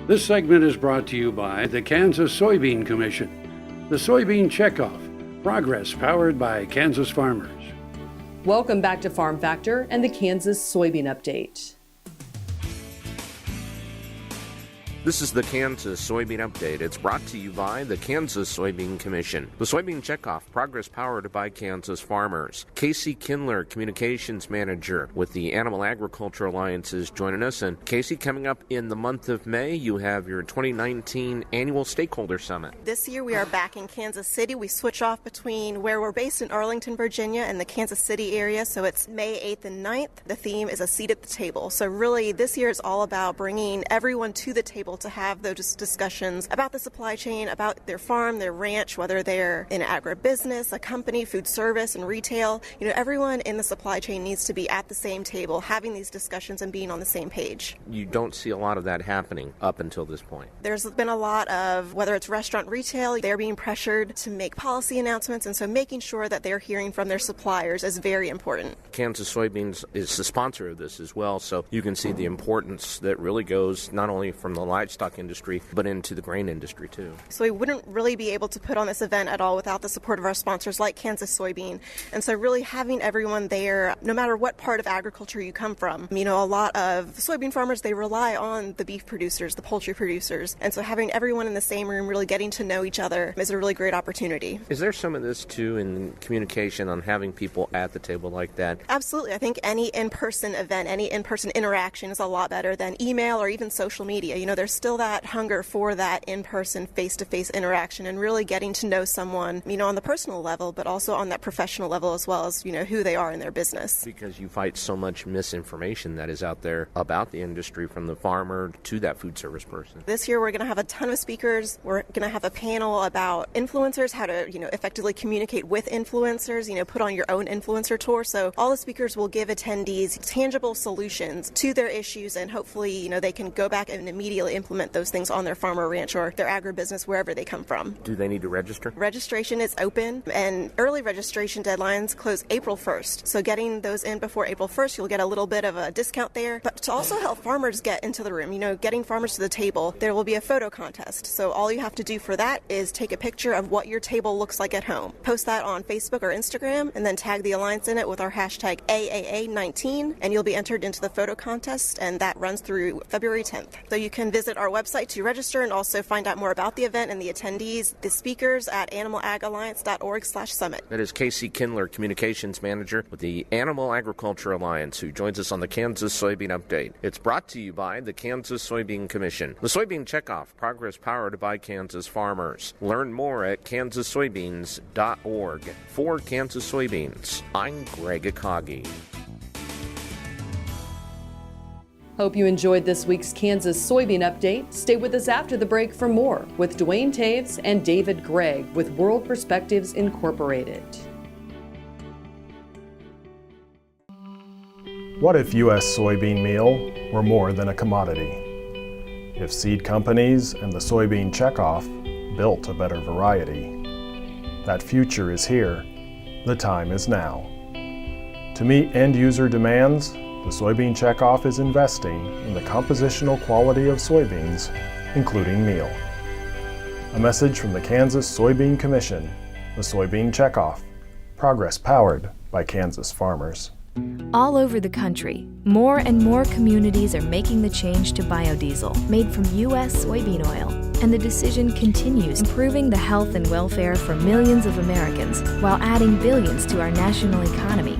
This segment is brought to you by the Kansas Soybean Commission, the Soybean Check Off Progress, powered by Kansas farmers. Welcome back to Farm Factor and the Kansas Soybean Update. This is the Kansas Soybean Update. It's brought to you by the Kansas Soybean Commission. The Soybean Check Off Progress, powered by Kansas farmers. Casey Kindler, Communications Manager with the Animal Agriculture Alliance, is joining us. And Casey, coming up in the month of May, you have your 2019 Annual Stakeholder Summit. This year we are back in Kansas City. We switch off between where we're based in Arlington, Virginia, and the Kansas City area. So it's May 8th and 9th. The theme is a seat at the table. So really this year is all about bringing everyone to the table to have those discussions about the supply chain, about their farm, their ranch, whether they're in agribusiness, a company, food service, and retail. You know, everyone in the supply chain needs to be at the same table, having these discussions and being on the same page. You don't see a lot of that happening up until this point. There's been a lot of, whether it's restaurant, retail, they're being pressured to make policy announcements, and so making sure that they're hearing from their suppliers is very important. Kansas Soybeans is the sponsor of this as well, so you can see the importance that really goes not only from the livestock industry, but into the grain industry too. So we wouldn't really be able to put on this event at all without the support of our sponsors like Kansas Soybean. And so really having everyone there, no matter what part of agriculture you come from. You know, a lot of soybean farmers, they rely on the beef producers, the poultry producers. And so having everyone in the same room, really getting to know each other is a really great opportunity. Is there some of this too in communication on having people at the table like that? Absolutely. I think any in-person event, any in-person interaction is a lot better than email or even social media. You know, there's still that hunger for that in-person, face-to-face interaction and really getting to know someone, you know, on the personal level, but also on that professional level as well as, you know, who they are in their business. Because you fight so much misinformation that is out there about the industry, from the farmer to that food service person. This year we're going to have a ton of speakers. We're going to have a panel about influencers, how to, you know, effectively communicate with influencers, you know, put on your own influencer tour. So all the speakers will give attendees tangible solutions to their issues, and hopefully, you know, they can go back and immediately implement those things on their farm or ranch or their agribusiness, wherever they come from. Do they need to register? Registration is open, and early registration deadlines close April 1st. So getting those in before April 1st, you'll get a little bit of a discount there. But to also help farmers get into the room, you know, getting farmers to the table, there will be a photo contest. So all you have to do for that is take a picture of what your table looks like at home. Post that on Facebook or Instagram, and then tag the Alliance in it with our hashtag AAA19, and you'll be entered into the photo contest, and that runs through February 10th. So you can visit our website to register and also find out more about the event and the attendees, the speakers at animalagalliance.org/summit. That is Casey Kindler, Communications Manager with the Animal Agriculture Alliance, who joins us on the Kansas Soybean Update. It's brought to you by the Kansas Soybean Commission. The Soybean Check Off Progress, powered by Kansas farmers. Learn more at kansassoybeans.org. For Kansas Soybeans, I'm Greg Akagi. Hope you enjoyed this week's Kansas Soybean Update. Stay with us after the break for more with Dwayne Taves and David Gregg with World Perspectives Incorporated. What if U.S. soybean meal were more than a commodity? If seed companies and the Soybean Check Off built a better variety? That future is here. The time is now. To meet end-user demands, the Soybean Check Off is investing in the compositional quality of soybeans, including meal. A message from the Kansas Soybean Commission, the Soybean Check Off, progress powered by Kansas farmers. All over the country, more and more communities are making the change to biodiesel made from U.S. soybean oil, and the decision continues improving the health and welfare for millions of Americans while adding billions to our national economy.